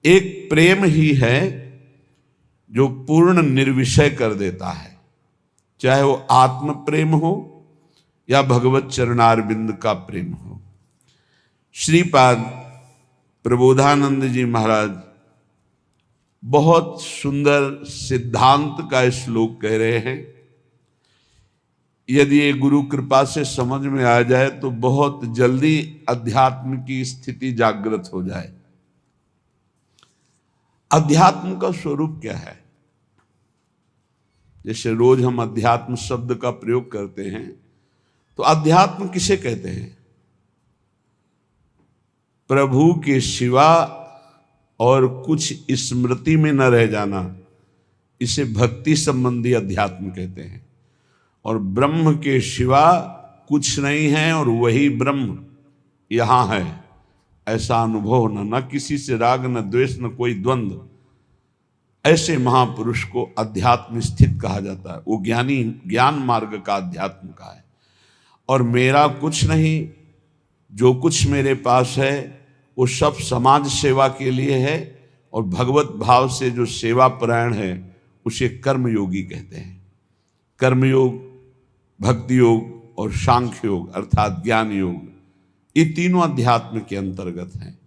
एक प्रेम ही है जो पूर्ण निर्विषय कर देता है, चाहे वो आत्म प्रेम हो या भगवत चरणारविंद का प्रेम हो। श्रीपाद प्रबोधानंद जी महाराज बहुत सुंदर सिद्धांत का श्लोक कह रहे हैं। यदि ये गुरु कृपा से समझ में आ जाए तो बहुत जल्दी अध्यात्म की स्थिति जागृत हो जाए। अध्यात्म का स्वरूप क्या है? जैसे रोज हम अध्यात्म शब्द का प्रयोग करते हैं, तो अध्यात्म किसे कहते हैं? प्रभु के सिवा और कुछ स्मृति में न रह जाना, इसे भक्ति संबंधी अध्यात्म कहते हैं। और ब्रह्म के सिवा कुछ नहीं है और वही ब्रह्म यहां है, ऐसा अनुभव होना, न किसी से राग न द्वेष न कोई द्वंद्व, ऐसे महापुरुष को अध्यात्म स्थित कहा जाता है। वो ज्ञानी ज्ञान मार्ग का अध्यात्म का है। और मेरा कुछ नहीं, जो कुछ मेरे पास है वो सब समाज सेवा के लिए है, और भगवत भाव से जो सेवा परायण है उसे कर्मयोगी कहते हैं। कर्मयोग, भक्ति योग और सांख्य योग अर्थात ज्ञान योग, ये तीनों अध्यात्म के अंतर्गत हैं।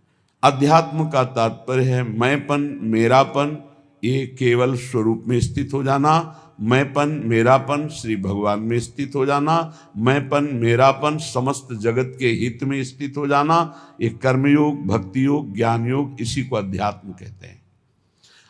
अध्यात्म का तात्पर्य है मैंपन, मेरापन, ये केवल स्वरूप में स्थित हो जाना। मैंपन, मेरापन श्री भगवान में स्थित हो जाना। मैंपन, मेरापन समस्त जगत के हित में स्थित हो जाना। ये कर्मयोग, भक्ति योग, ज्ञान योग, इसी को अध्यात्म कहते हैं।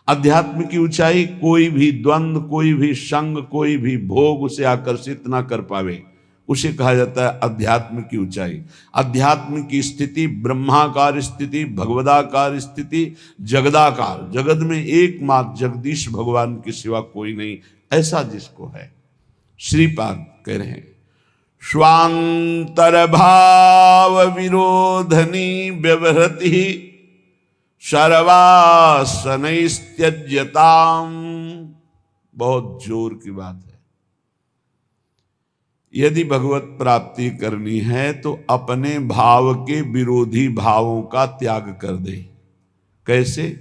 अध्यात्म की ऊंचाई कोई भी द्वंद्व, कोई भी संग, कोई भी भोग उसे आकर्षित ना कर पावे, उसे कहा जाता है अध्यात्म की ऊंचाई। अध्यात्म की स्थिति ब्रह्माकार स्थिति, भगवदाकार स्थिति, जगदाकार, जगत में एकमात्र जगदीश भगवान के सिवा कोई नहीं, ऐसा जिसको है। श्रीपाद कह रहे हैं स्वांतर भाव विरोधनी व्यवहृति सर्वासनैस्त्यज्यताम्। बहुत जोर की बात है। यदि भगवत प्राप्ति करनी है तो अपने भाव के विरोधी भावों का त्याग कर दे। कैसे?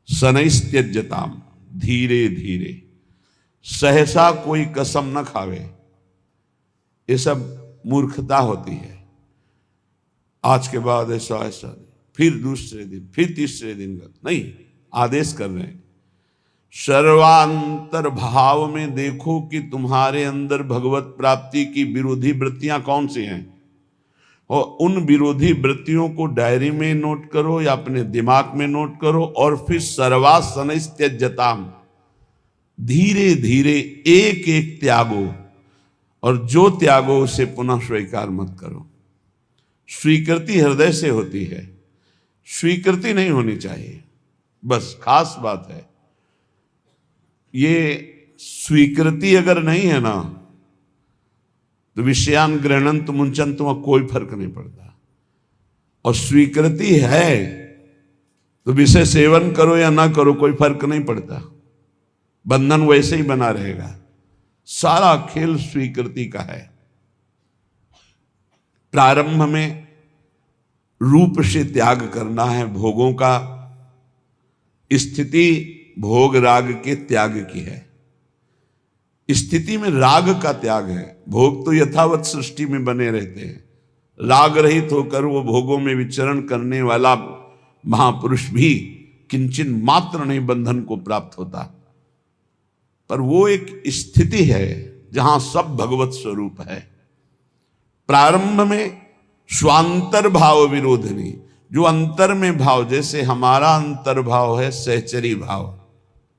शनैस्त्यज्यताम्, धीरे धीरे, सहसा कोई कसम न खावे। ये सब मूर्खता होती है। आज के बाद ऐसा ऐसा, फिर दूसरे दिन, फिर तीसरे दिन नहीं, आदेश कर रहे हैं। सर्वांतर भाव में देखो कि तुम्हारे अंदर भगवत प्राप्ति की विरोधी वृत्तियां कौन सी हैं, और उन विरोधी वृत्तियों को डायरी में नोट करो या अपने दिमाग में नोट करो, और फिर सर्वासनैस्त्यज्यताम्, धीरे धीरे एक एक त्यागो, और जो त्यागो उसे पुनः स्वीकार मत करो। स्वीकृति हृदय से होती है, स्वीकृति नहीं होनी चाहिए, बस खास बात है। ये स्वीकृति अगर नहीं है ना तो विषयान ग्रहणंत मुंचन तुम्हें कोई फर्क नहीं पड़ता, और स्वीकृति है तो विषय सेवन करो या ना करो कोई फर्क नहीं पड़ता, बंधन वैसे ही बना रहेगा। सारा खेल स्वीकृति का है। प्रारंभ में रूप से त्याग करना है भोगों का, स्थिति भोग राग के त्याग की है। स्थिति में राग का त्याग है, भोग तो यथावत सृष्टि में बने रहते हैं। राग रहित होकर वो भोगों में विचरण करने वाला महापुरुष भी किंचन मात्र नहीं बंधन को प्राप्त होता, पर वो एक स्थिति है जहां सब भगवत स्वरूप है। प्रारंभ में स्वांतर भाव विरोधनी, जो अंतर में भाव, जैसे हमारा अंतर भाव है सहचरी भाव,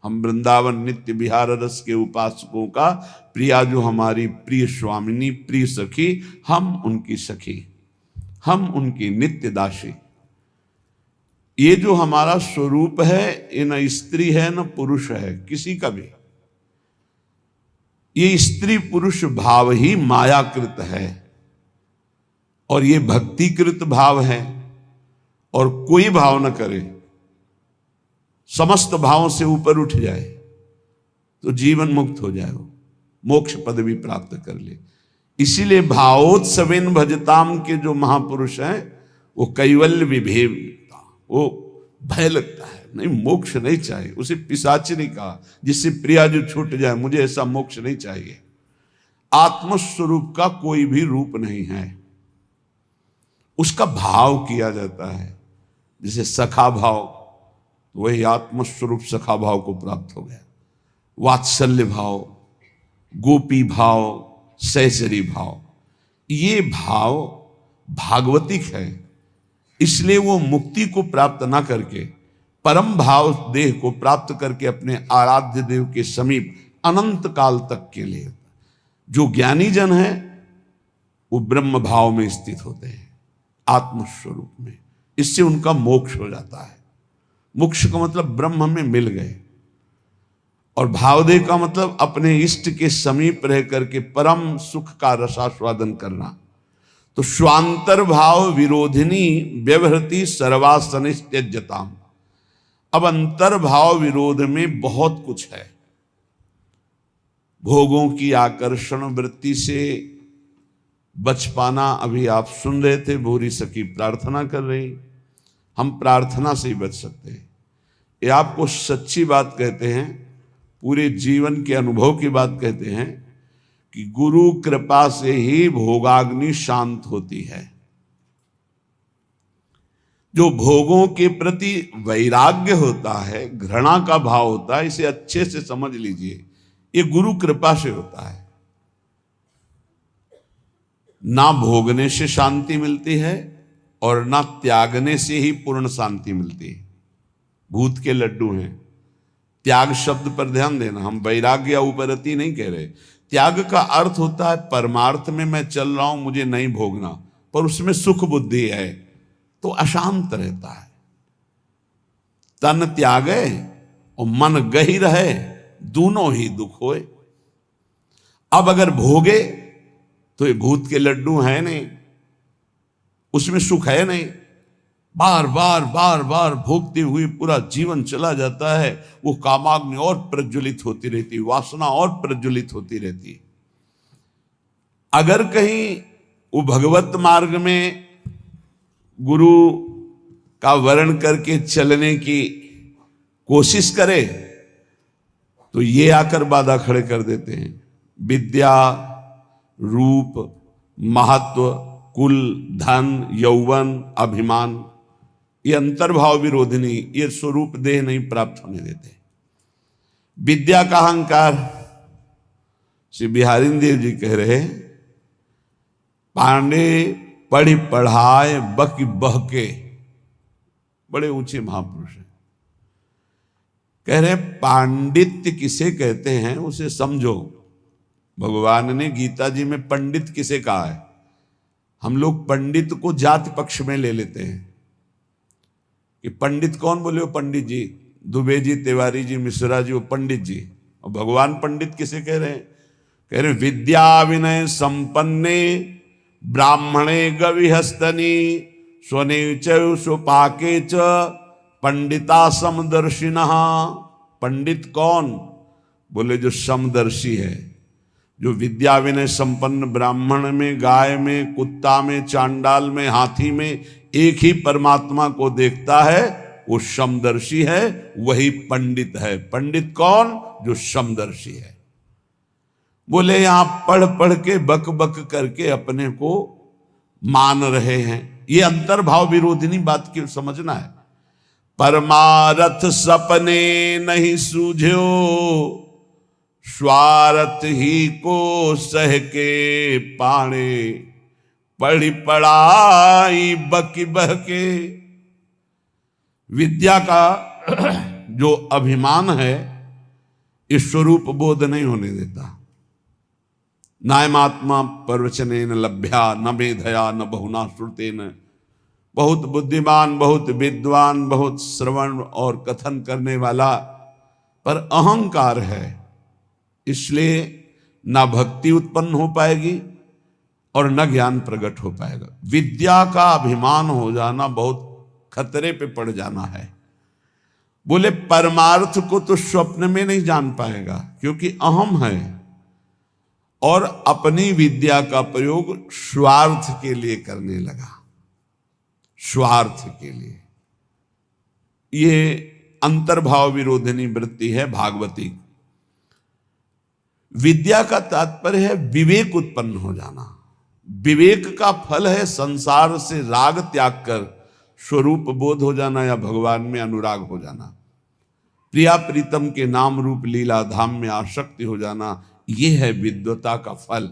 हम वृंदावन नित्य विहार रस के उपासकों का प्रिया, जो हमारी प्रिय स्वामिनी, प्रिय सखी, हम उनकी सखी, हम उनकी नित्य दासी। ये जो हमारा स्वरूप है, ये न स्त्री है न पुरुष है किसी का भी। ये स्त्री पुरुष भाव ही मायाकृत है, और ये भक्तिकृत भाव है। और कोई भाव न करे, समस्त भावों से ऊपर उठ जाए तो जीवन मुक्त हो जाए, वो मोक्ष पदवी प्राप्त कर ले। इसीलिए भावोत्सवेन भजताम के जो महापुरुष हैं वो कैवल्य विभेद, वो भय लगता है, नहीं मोक्ष नहीं चाहिए। उसे पिशाच ने कहा, जिससे प्रिया जो छूट जाए, मुझे ऐसा मोक्ष नहीं चाहिए। आत्मस्वरूप का कोई भी रूप नहीं है, उसका भाव किया जाता है। जैसे सखा भाव, वही आत्मस्वरूप सखा भाव को प्राप्त हो गया। वात्सल्य भाव, गोपी भाव, सहचरी भाव, ये भाव भागवतिक है। इसलिए वो मुक्ति को प्राप्त ना करके परम भाव देह को प्राप्त करके अपने आराध्य देव के समीप अनंत काल तक के लिए जो ज्ञानी जन है वो ब्रह्म भाव में स्थित होते हैं, आत्मस्वरूप में। इससे उनका मोक्ष हो जाता है। मोक्ष का मतलब ब्रह्म में मिल गए, और भावदेह का मतलब अपने इष्ट के समीप रह करके परम सुख का रसास्वादन करना। तो स्वांतर भाव विरोधिनी व्यवहृति सर्वासनित्यजताम। अब अंतर भाव विरोध में बहुत कुछ है। भोगों की आकर्षण वृत्ति से बच पाना, अभी आप सुन रहे थे, भूरी सखी प्रार्थना कर रही, हम प्रार्थना से ही बच सकते हैं। ये आपको सच्ची बात कहते हैं, पूरे जीवन के अनुभव की बात कहते हैं कि गुरु कृपा से ही भोगाग्नि शांत होती है। जो भोगों के प्रति वैराग्य होता है, घृणा का भाव होता है, इसे अच्छे से समझ लीजिए, ये गुरु कृपा से होता है। ना भोगने से शांति मिलती है और ना त्यागने से ही पूर्ण शांति मिलती है। भूत के लड्डू हैं। त्याग शब्द पर ध्यान देना, हम वैराग्य या उपरति नहीं कह रहे। त्याग का अर्थ होता है परमार्थ में मैं चल रहा हूं, मुझे नहीं भोगना, पर उसमें सुख बुद्धि है तो अशांत रहता है। तन त्यागे और मन गही रहे, दोनों ही दुख होए। अब अगर भोगे तो ये भूत के लड्डू है नहीं, उसमें सुख है नहीं। बार बार बार बार भोगते हुए पूरा जीवन चला जाता है। वो कामाग्नि और प्रज्वलित होती रहती, वासना और प्रज्वलित होती रहती। अगर कहीं वो भगवत मार्ग में गुरु का वर्ण करके चलने की कोशिश करे तो ये आकर बाधा खड़े कर देते हैं। विद्या, रूप, महत्व, कुल, धन, यौवन, अभिमान, ये अंतर्भाव विरोधिनी, ये स्वरूप देह नहीं प्राप्त होने देते। विद्या का अहंकार, श्री बिहारी देव जी कह रहे, पांडे पढ़ी पढ़ाए बकी बहके, बड़े ऊंचे महापुरुष हैं। कह रहे पांडित्य किसे कहते हैं उसे समझो। भगवान ने गीता जी में पंडित किसे कहा है। हम लोग पंडित को जाति पक्ष में ले लेते हैं कि पंडित कौन बोले, हो पंडित जी, दुबे जी, तिवारी जी, मिश्रा जी, वो पंडित जी। और भगवान पंडित किसे कह रहे हैं? कह रहे विद्या विनय संपन्ने ब्राह्मणे गविहस्तनी स्वने च स्वपाके च पंडिता समदर्शिनः। पंडित कौन? बोले जो समदर्शी है, जो विद्या विनय संपन्न ब्राह्मण में, गाय में, कुत्ता में, चांडाल में, हाथी में एक ही परमात्मा को देखता है, वो समदर्शी है, वही पंडित है। पंडित कौन? जो समदर्शी है। बोले यहां पढ़ पढ़ के बक बक करके अपने को मान रहे हैं, ये अंतर्भाव विरोधिनी बात की समझना है। परमारथ सपने नहीं सूझो, स्वार्थ ही को सह के पाणे, पढ़ी पढ़ाई बकी बहके। विद्या का जो अभिमान है, इस स्वरूप बोध नहीं होने देता। नायमात्मा प्रवचनेन लभ्या न मेधया न बहुना श्रुतेन। बहुत बुद्धिमान, बहुत विद्वान, बहुत श्रवण और कथन करने वाला, पर अहंकार है, इसलिए ना भक्ति उत्पन्न हो पाएगी और न ज्ञान प्रकट हो पाएगा। विद्या का अभिमान हो जाना बहुत खतरे पे पड़ जाना है। बोले परमार्थ को तो स्वप्न में नहीं जान पाएगा, क्योंकि अहम है और अपनी विद्या का प्रयोग स्वार्थ के लिए करने लगा, स्वार्थ के लिए। ये अंतर्भाव विरोधिनी वृत्ति है भागवती। विद्या का तात्पर्य है विवेक उत्पन्न हो जाना। विवेक का फल है संसार से राग त्याग कर स्वरूप बोध हो जाना या भगवान में अनुराग हो जाना, प्रिया प्रीतम के नाम रूप लीला धाम में आसक्ति हो जाना। यह है विद्वता का फल।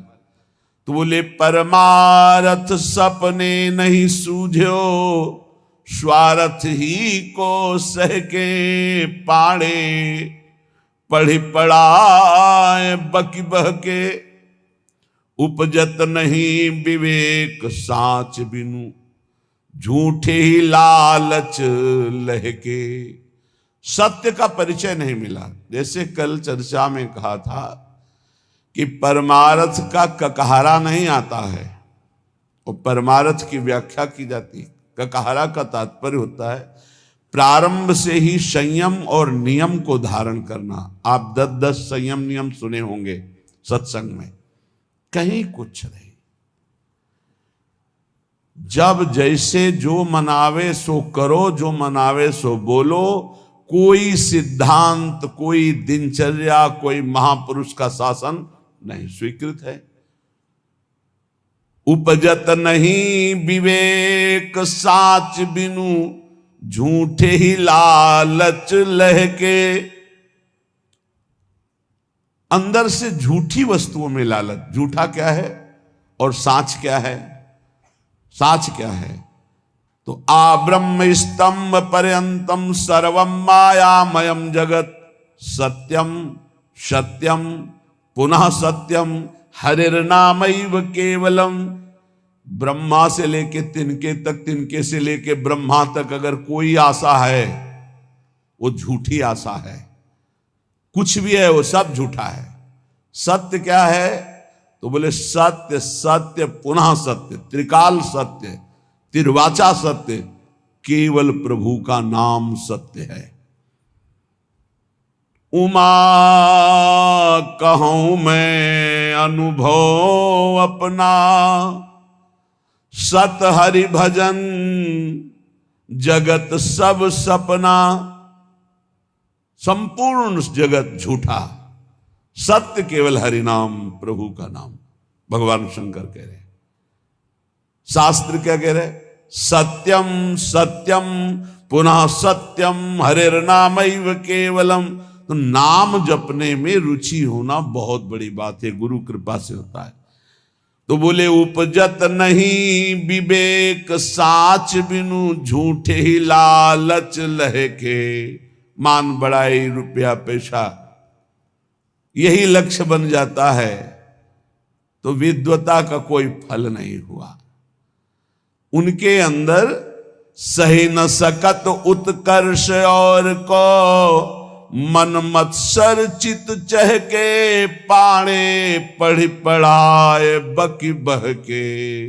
तो बोले परमारथ सपने नहीं सूझो, स्वार्थ ही को सह के पाड़े, पढ़ी पढ़ाए बकी बह के, उपजत नहीं विवेक साच बिनु, झूठे ही लालच लहके। सत्य का परिचय नहीं मिला। जैसे कल चर्चा में कहा था कि परमार्थ का ककहरा नहीं आता है, और परमार्थ की व्याख्या की जाती है। ककहरा का तात्पर्य होता है प्रारंभ से ही संयम और नियम को धारण करना। आप 10-10 संयम नियम सुने होंगे सत्संग में, कहीं कुछ नहीं। जब जैसे जो मनावे सो करो, जो मनावे सो बोलो, कोई सिद्धांत, कोई दिनचर्या, कोई महापुरुष का शासन नहीं स्वीकृत है। उपजत नहीं विवेक साच बिनु, झूठे ही लालच लहके। अंदर से झूठी वस्तुओं में लालच। झूठा क्या है और साच क्या है? साच क्या है? तो आब्रह्म स्तंभ पर्यंतम सर्वम मायामयम जगत, सत्यम सत्यम पुनः सत्यम हरिर्नामैव केवलम। ब्रह्मा से लेके तिनके तक, तिनके से लेके ब्रह्मा तक अगर कोई आशा है वो झूठी आशा है। कुछ भी है वो सब झूठा है। सत्य क्या है? तो बोले सत्य सत्य पुनः सत्य, त्रिकाल सत्य, तिर्वाचा सत्य, केवल प्रभु का नाम सत्य है। उमा कहूं मैं अनुभव अपना, सत हरि भजन जगत सब सपना। संपूर्ण जगत झूठा, सत्य केवल हरि नाम, प्रभु का नाम। भगवान शंकर कह रहे, शास्त्र क्या कह रहे? सत्यम सत्यम पुनः सत्यम हरिर्नामैव केवलम। तो नाम जपने में रुचि होना बहुत बड़ी बात है, गुरु कृपा से होता है। तो बोले उपजत नहीं विवेक साच बिनु, झूठे ही लालच लहके। मान बढ़ाई, रुपया पैसा, यही लक्ष्य बन जाता है तो विद्वता का कोई फल नहीं हुआ। उनके अंदर सही न सकत उत्कर्ष और को, मन मत्सर चित चहके पाणे, पढ़ी पढ़ाए बकी बह के।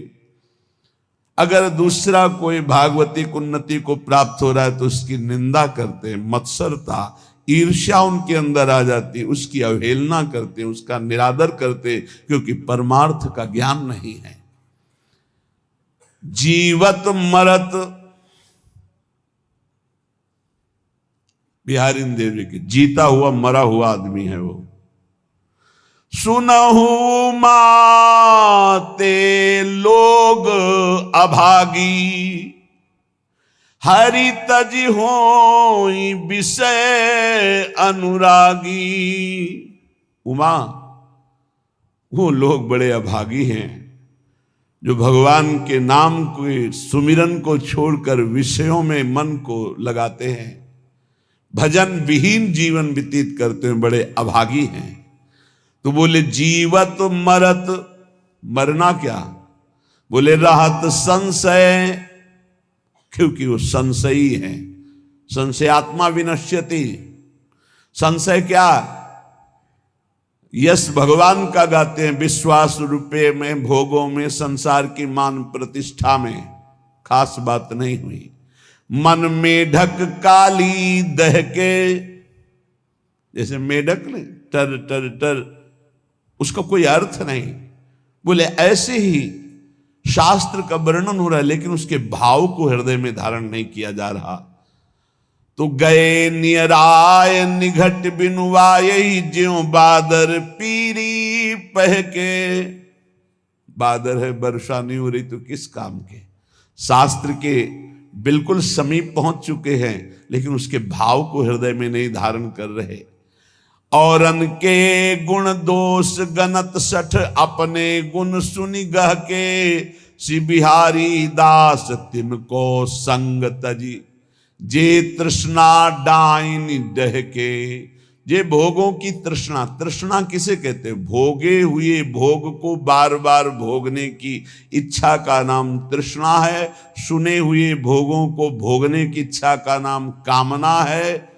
अगर दूसरा कोई भागवतिक उन्नति को प्राप्त हो रहा है तो उसकी निंदा करते, मत्सरता ईर्ष्या उनके अंदर आ जाती, उसकी अवहेलना करते, उसका निरादर करते, क्योंकि परमार्थ का ज्ञान नहीं है। जीवत मरत, बिहारी देवी की जीता हुआ मरा हुआ आदमी है वो। सुनहु माते लोग अभागी, हरि तज होई विषय अनुरागी। उमा, वो लोग बड़े अभागी हैं जो भगवान के नाम के सुमिरन को छोड़कर विषयों में मन को लगाते हैं, भजन विहीन जीवन व्यतीत करते हैं, बड़े अभागी हैं। तो बोले जीवत मरत, मरना क्या? बोले रहत संशय, क्योंकि वो संशयी है। संशयात्मा विनश्यति। संशय क्या? यश भगवान का गाते हैं, विश्वास रुपये में, भोगों में, संसार की मान प्रतिष्ठा में खास बात नहीं हुई। मन मेढक काली दह के, जैसे मेढक ने टर टर टर, उसका कोई अर्थ नहीं। बोले ऐसे ही शास्त्र का वर्णन हो रहा है लेकिन उसके भाव को हृदय में धारण नहीं किया जा रहा। तो गए नियराय निघट बिनुवाय ज्यों बादर पीरी पह के। बादर है, वर्षा नहीं हो रही तो किस काम के। शास्त्र के बिल्कुल समीप पहुंच चुके हैं लेकिन उसके भाव को हृदय में नहीं धारण कर रहे। और अनके गुण दोष गणत सठ अपने गुण सुनि गह के। श्री बिहारी दास तिनको संग तजी जे तृष्णा डाइन डह के। जे भोगों की तृष्णा, तृष्णा किसे कहते हैं? भोगे हुए भोग को बार बार भोगने की इच्छा का नाम तृष्णा है। सुने हुए भोगों को भोगने की इच्छा का नाम कामना है।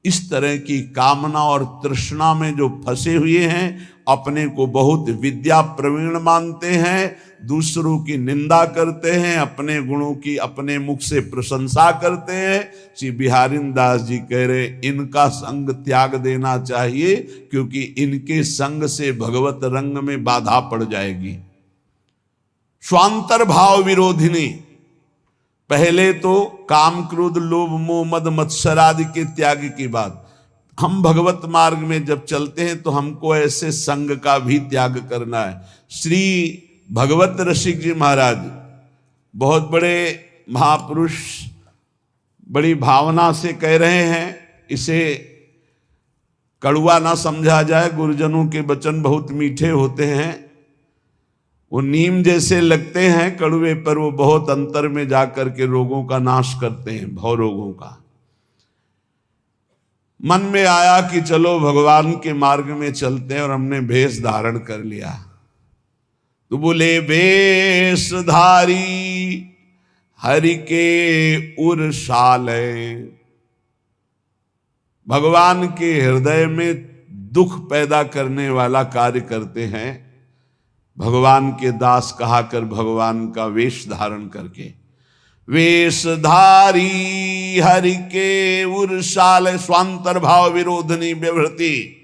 इस तरह की कामना और तृष्णा में जो फंसे हुए हैं, अपने को बहुत विद्या प्रवीण मानते हैं, दूसरों की निंदा करते हैं, अपने गुणों की अपने मुख से प्रशंसा करते हैं। श्री बिहारी दास जी कह रहे इनका संग त्याग देना चाहिए, क्योंकि इनके संग से भगवत रंग में बाधा पड़ जाएगी। स्वांतर भाव विरोधिनी, पहले तो काम क्रोध लोभ मोह मद मत्सर आदि के त्याग की बात। हम भगवत मार्ग में जब चलते हैं तो हमको ऐसे संग का भी त्याग करना है। श्री भगवत रसिक जी महाराज बहुत बड़े महापुरुष, बड़ी भावना से कह रहे हैं, इसे कड़वा ना समझा जाए। गुरुजनों के वचन बहुत मीठे होते हैं, वो नीम जैसे लगते हैं कड़वे, पर वो बहुत अंतर में जाकर के रोगों का नाश करते हैं, भव रोगों का। मन में आया कि चलो भगवान के मार्ग में चलते हैं, और हमने भेष धारण कर लिया। तो बोले वेशधारी हरि के उरसाले। भगवान के हृदय में दुख पैदा करने वाला कार्य करते हैं। भगवान के दास कहा कर भगवान का वेश धारण करके। वेशधारी हरि के उरसाल स्वांतर भाव विरोधनी व्यवृति।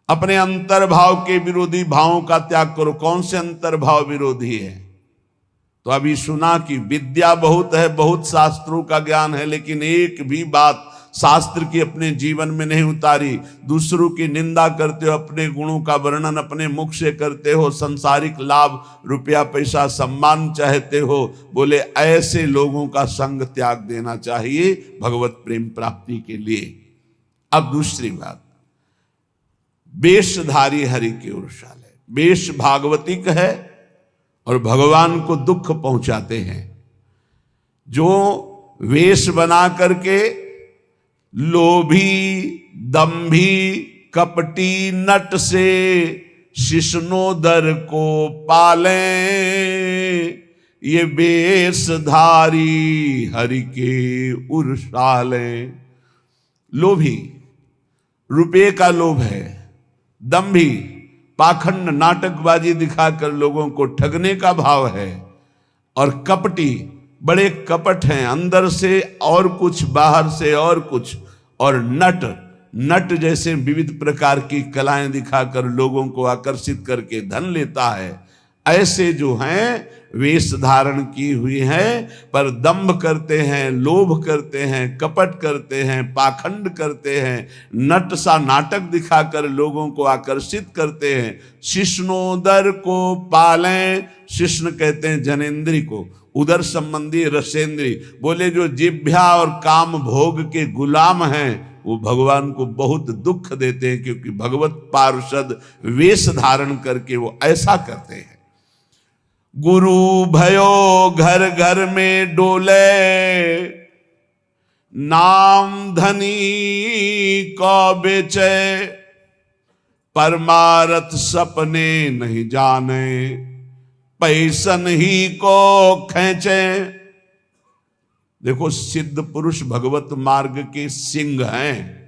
अपने अंतर्भाव के विरोधी भावों का त्याग करो। कौन से अंतर्भाव विरोधी है? तो अभी सुना कि विद्या बहुत है, बहुत शास्त्रों का ज्ञान है, लेकिन एक भी बात शास्त्र की अपने जीवन में नहीं उतारी। दूसरों की निंदा करते हो, अपने गुणों का वर्णन अपने मुख से करते हो, संसारिक लाभ रुपया पैसा सम्मान चाहते हो। बोले ऐसे लोगों का संग त्याग देना चाहिए भगवत प्रेम प्राप्ति के लिए। अब दूसरी बात, वेशधारी हरि के उरसाले। वेश भागवतिक है और भगवान को दुख पहुंचाते हैं। जो वेश बना करके लोभी दंभी कपटी नट से शिष्णोदर को पाले। ये वेशधारी हरि के उरसाले। लोभी, रुपये का लोभ है। दंभी, पाखंड नाटकबाजी दिखाकर लोगों को ठगने का भाव है। और कपटी, बड़े कपट हैं, अंदर से और कुछ बाहर से और कुछ। और नट, नट जैसे विविध प्रकार की कलाएं दिखाकर लोगों को आकर्षित करके धन लेता है। ऐसे जो हैं वेश धारण की हुई है, पर दंभ करते हैं, लोभ करते हैं, कपट करते हैं, पाखंड करते हैं, नट सा नाटक दिखाकर लोगों को आकर्षित करते हैं। शिष्णोदर को पालें। शिष्ण कहते हैं जनेन्द्री को, उदर संबंधी रसेंद्री। बोले जो जिभ्या और काम भोग के गुलाम हैं वो भगवान को बहुत दुख देते हैं, क्योंकि भगवत पार्षद वेश धारण करके वो ऐसा करते हैं। गुरु भयो घर घर में डोले, नाम धनी को बेचे। परमारथ सपने नहीं जाने, पैसन ही को खींचे। देखो, सिद्ध पुरुष भगवत मार्ग के सिंह हैं।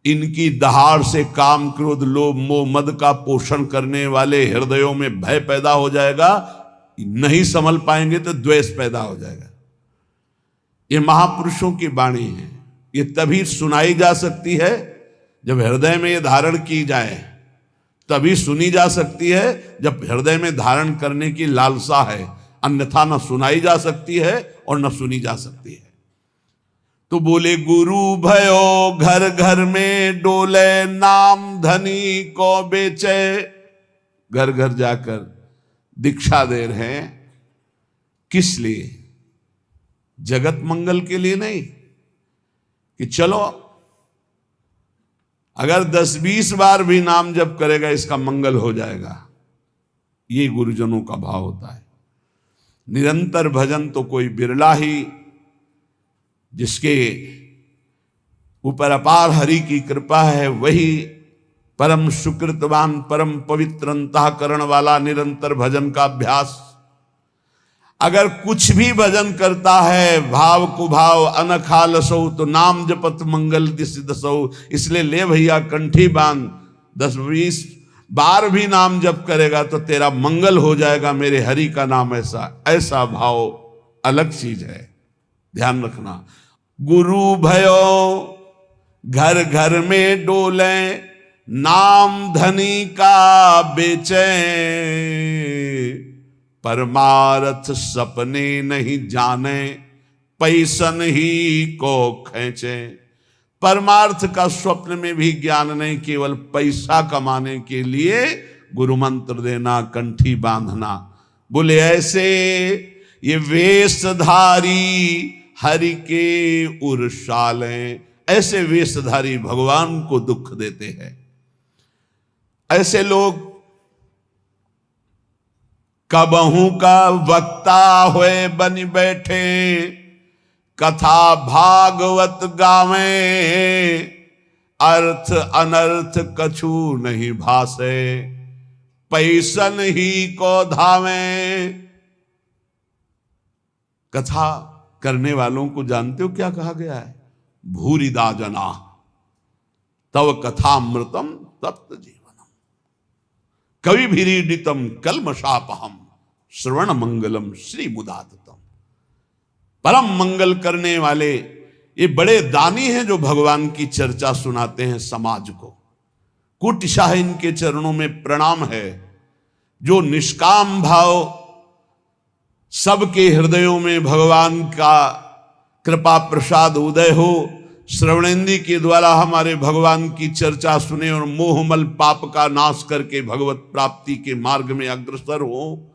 इनकी दहाड़ से काम क्रोध लोभ मोह मद का पोषण करने वाले हृदयों में भय पैदा हो जाएगा। नहीं संभल पाएंगे तो द्वेष पैदा हो जाएगा। ये महापुरुषों की वाणी है। ये तभी सुनाई जा सकती है जब हृदय में ये धारण की जाए, तभी सुनी जा सकती है जब हृदय में धारण करने की लालसा है। अन्यथा न सुनाई जा सकती है और न सुनी जा सकती है। तो बोले गुरु भयो घर घर में डोले, नाम धनी को बेचे। घर घर जाकर दीक्षा दे रहे हैं, किस लिए? जगत मंगल के लिए नहीं कि चलो अगर 10-20 बार भी नाम जप करेगा इसका मंगल हो जाएगा। ये गुरुजनों का भाव होता है। निरंतर भजन तो कोई बिरला ही, जिसके ऊपर अपार हरि की कृपा है, वही परम सुकृतवान, परम पवित्र अंतःकरण वाला निरंतर भजन का अभ्यास। अगर कुछ भी भजन करता है भाव कुभाव अनखालसो, तो नाम जपत मंगल दिस दसो। इसलिए ले भैया कंठी बांध, 10-20 बार भी नाम जप करेगा तो तेरा मंगल हो जाएगा मेरे हरि का नाम। ऐसा भाव अलग चीज है, ध्यान रखना। गुरु भयो घर घर में डोले, नाम धनी का बेचे। परमार्थ सपने नहीं जाने, पैसन ही को खींचे। परमार्थ का स्वप्न में भी ज्ञान नहीं, केवल पैसा कमाने के लिए गुरु मंत्र देना, कंठी बांधना। बोले ऐसे ये वेशधारी हरि के उर्शाले, ऐसे वेशधारी भगवान को दुख देते हैं। ऐसे लोग कबहू का वक्ता हुए बन बैठे, कथा भागवत गावे। अर्थ अनर्थ कछु नहीं भासे, पैसन ही को धावे। कथा करने वालों को जानते हो क्या कहा गया है? भूरिदा जना तव कथामृतम तप्त जीवनम, कवि भीरीडितम कलमशापहम, श्रवण मंगलम श्री मुदाततम। परम मंगल करने वाले ये बड़े दानी हैं जो भगवान की चर्चा सुनाते हैं समाज को। कुटिशाह इनके चरणों में प्रणाम है। जो निष्काम भाव सबके हृदयों में भगवान का कृपा प्रसाद उदय हो, श्रवणेंद्री के द्वारा हमारे भगवान की चर्चा सुने और मोहमल पाप का नाश करके भगवत प्राप्ति के मार्ग में अग्रसर हो,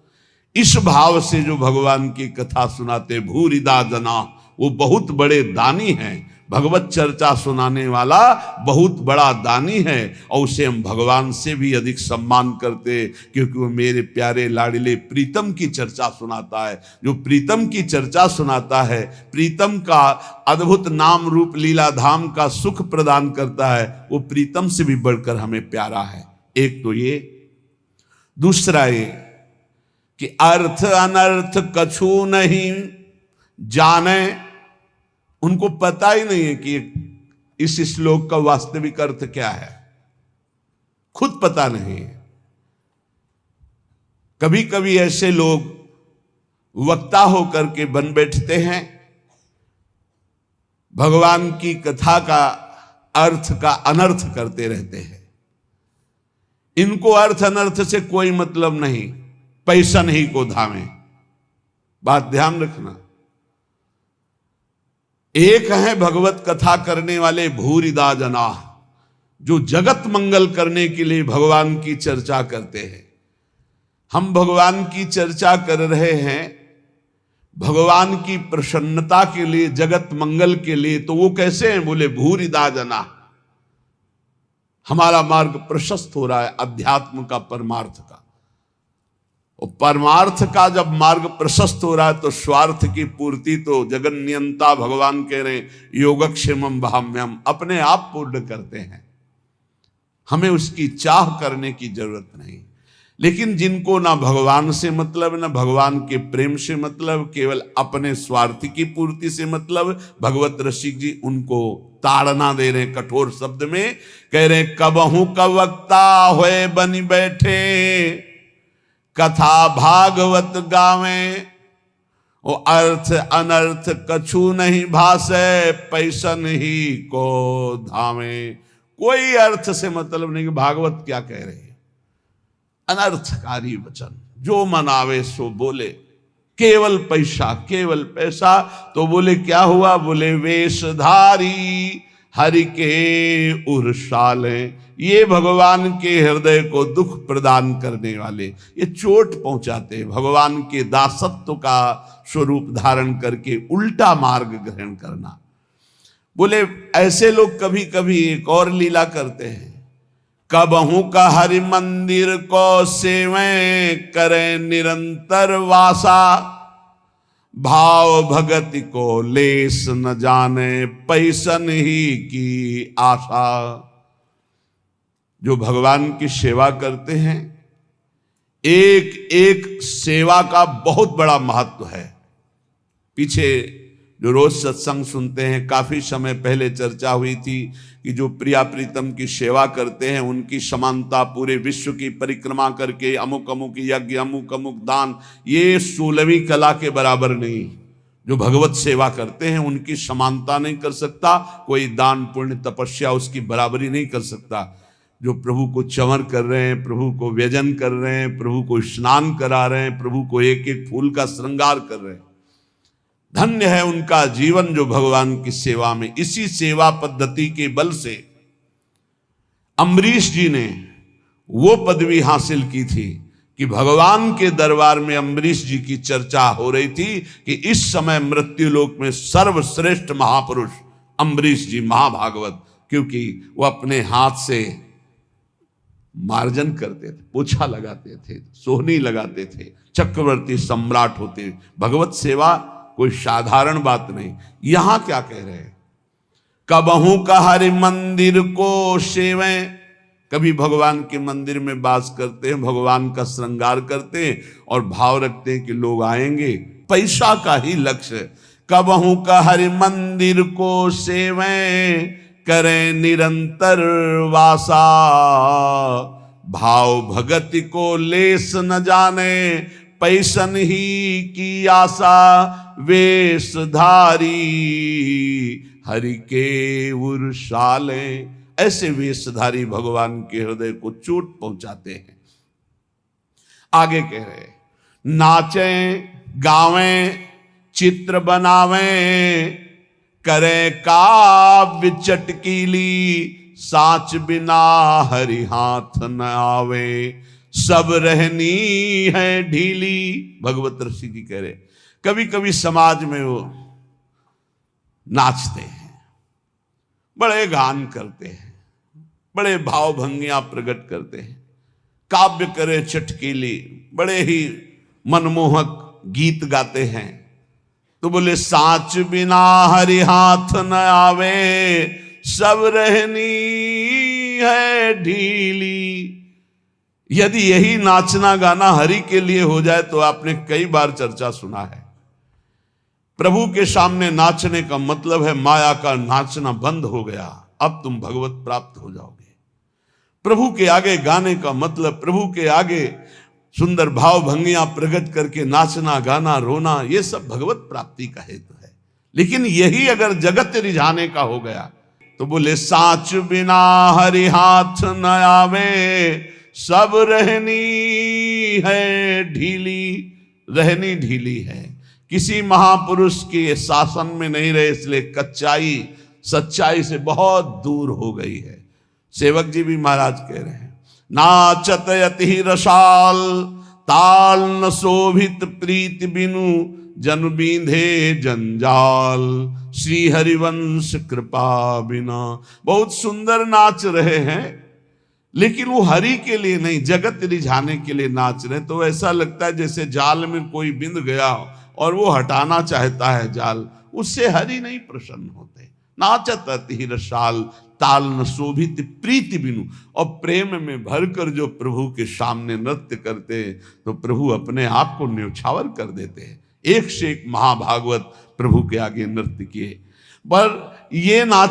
इस भाव से जो भगवान की कथा सुनाते भूरिदा जना, वो बहुत बड़े दानी हैं। भगवत चर्चा सुनाने वाला बहुत बड़ा दानी है और उसे हम भगवान से भी अधिक सम्मान करते, क्योंकि वो मेरे प्यारे लाडले प्रीतम की चर्चा सुनाता है। जो प्रीतम की चर्चा सुनाता है, प्रीतम का अद्भुत नाम रूप लीला धाम का सुख प्रदान करता है, वो प्रीतम से भी बढ़कर हमें प्यारा है। एक तो ये, दूसरा ये कि अर्थ अनर्थ कछु नहीं जाने। उनको पता ही नहीं है कि इस श्लोक का वास्तविक अर्थ क्या है, खुद पता नहीं है। कभी कभी ऐसे लोग वक्ता होकर के बन बैठते हैं, भगवान की कथा का अर्थ का अनर्थ करते रहते हैं। इनको अर्थ अनर्थ से कोई मतलब नहीं, पैसा नहीं को धामे। बात ध्यान रखना। एक है भगवत कथा करने वाले भूरिदा जना, जो जगत मंगल करने के लिए भगवान की चर्चा करते हैं। हम भगवान की चर्चा कर रहे हैं भगवान की प्रसन्नता के लिए, जगत मंगल के लिए, तो वो कैसे हैं? बोले भूरिदा जना। हमारा मार्ग प्रशस्त हो रहा है अध्यात्म का, परमार्थ का। और परमार्थ का जब मार्ग प्रशस्त हो रहा है तो स्वार्थ की पूर्ति तो जगन्नियंता भगवान कह रहे योगक्षेमम भाम्यम, अपने आप पूर्ण करते हैं। हमें उसकी चाह करने की जरूरत नहीं। लेकिन जिनको ना भगवान से मतलब, ना भगवान के प्रेम से मतलब, केवल अपने स्वार्थ की पूर्ति से मतलब, भगवत रसिक जी उनको ताड़ना दे रहे कठोर शब्द में, कह रहे कबहू कवक्ता होए बन बैठे, कथा भागवत गावे। वो अर्थ अनर्थ कछु नहीं भासे, पैसन ही को धामे। कोई अर्थ से मतलब नहीं कि भागवत क्या कह रहे हैं, अनर्थकारी वचन, जो मन आवे सो बोले, केवल पैसा, केवल पैसा। तो बोले क्या हुआ? बोले वेशधारी हरि के उर्साले, ये भगवान के हृदय को दुख प्रदान करने वाले, ये चोट पहुंचाते, भगवान के दासत्व का स्वरूप धारण करके उल्टा मार्ग ग्रहण करना। बोले ऐसे लोग कभी कभी एक और लीला करते हैं, कबहू का हरि मंदिर को सेवें करें निरंतर वासा, भाव भगति को लेस न जाने पैसन ही की आशा। जो भगवान की सेवा करते हैं, एक एक सेवा का बहुत बड़ा महत्व है। पीछे जो रोज सत्संग सुनते हैं, काफी समय पहले चर्चा हुई थी कि जो प्रिया प्रीतम की सेवा करते हैं उनकी समानता पूरे विश्व की परिक्रमा करके अमुक अमुक यज्ञ, अमुक अमुक दान, ये 16वीं कला के बराबर नहीं। जो भगवत सेवा करते हैं उनकी समानता नहीं कर सकता कोई, दान पुण्य तपस्या उसकी बराबरी नहीं कर सकता। जो प्रभु को चंवर कर रहे हैं, प्रभु को व्यजन कर रहे हैं, प्रभु को स्नान करा रहे हैं, प्रभु को एक एक फूल का श्रृंगार कर रहे हैं, धन्य है उनका जीवन जो भगवान की सेवा में। इसी सेवा पद्धति के बल से अम्बरीश जी ने वो पदवी हासिल की थी कि भगवान के दरबार में अम्बरीश जी की चर्चा हो रही थी कि इस समय मृत्युलोक में सर्वश्रेष्ठ महापुरुष अम्बरीश जी महाभागवत, क्योंकि वो अपने हाथ से मार्जन करते थे, पोछा लगाते थे, सोहनी लगाते थे, चक्रवर्ती सम्राट होते। भगवत सेवा कोई साधारण बात नहीं। यहां क्या कह रहे हैं? कबहू का हरि मंदिर को सेवें, कभी भगवान के मंदिर में वास करते हैं, भगवान का श्रृंगार करते हैं और भाव रखते हैं कि लोग आएंगे, पैसा का ही लक्ष्य। कबहू का हरि मंदिर को सेवें करें निरंतर वासा, भाव भगति को लेस न जाने पैसन ही की आशा, वेशधारी हरि के उर्साले। ऐसे वेशधारी भगवान के हृदय को चोट पहुंचाते हैं। आगे कह रहे, नाचें गावें चित्र बनावें, करें काव्य चटकीली, साच बिना हरि हाथ न आवे, सब रहनी है ढीली। भगवत ऋषि जी कह रहे, कभी कभी समाज में वो नाचते हैं, बड़े गान करते हैं, बड़े भाव भंगियां प्रकट करते हैं, काव्य करे चटकीली, बड़े ही मनमोहक गीत गाते हैं। तो बोले साच बिना हरि हाथ न आवे, सब रहनी है ढीली। यदि यही नाचना गाना हरि के लिए हो जाए तो आपने कई बार चर्चा सुना है, प्रभु के सामने नाचने का मतलब है माया का नाचना बंद हो गया, अब तुम भगवत प्राप्त हो जाओगे। प्रभु के आगे गाने का मतलब प्रभु के आगे सुंदर भाव भंगियां प्रकट करके नाचना गाना रोना, ये सब भगवत प्राप्ति का हेतु है। लेकिन यही अगर जगत रिझाने का हो गया तो बोले साच बिना हरि हाथ न आवे, सब रहनी है ढीली। रहनी ढीली है, किसी महापुरुष के शासन में नहीं रहे, इसलिए कच्चाई सच्चाई से बहुत दूर हो गई है। सेवक जी भी महाराज कह रहे हैं, नाचत यति रसाल, ताल न शोभित प्रीति बिनु, जन बींधे जंजाल, श्री हरिवंश कृपा बिना। बहुत सुंदर नाच रहे हैं, लेकिन वो हरि के लिए नहीं, जगत रिझाने के लिए नाच रहे। तो ऐसा लगता है जैसे जाल में कोई बिंद गया और वो हटाना चाहता है जाल, उससे हरि नहीं प्रसन्न होते। नाचत अति रसाल, ताल न शोभित प्रीति बिनु। और प्रेम में भरकर जो प्रभु के सामने नृत्य करते तो प्रभु अपने आप को न्यौछावर कर देते हैं। एक से एक महाभागवत प्रभु के आगे नृत्य किए, पर ये नाच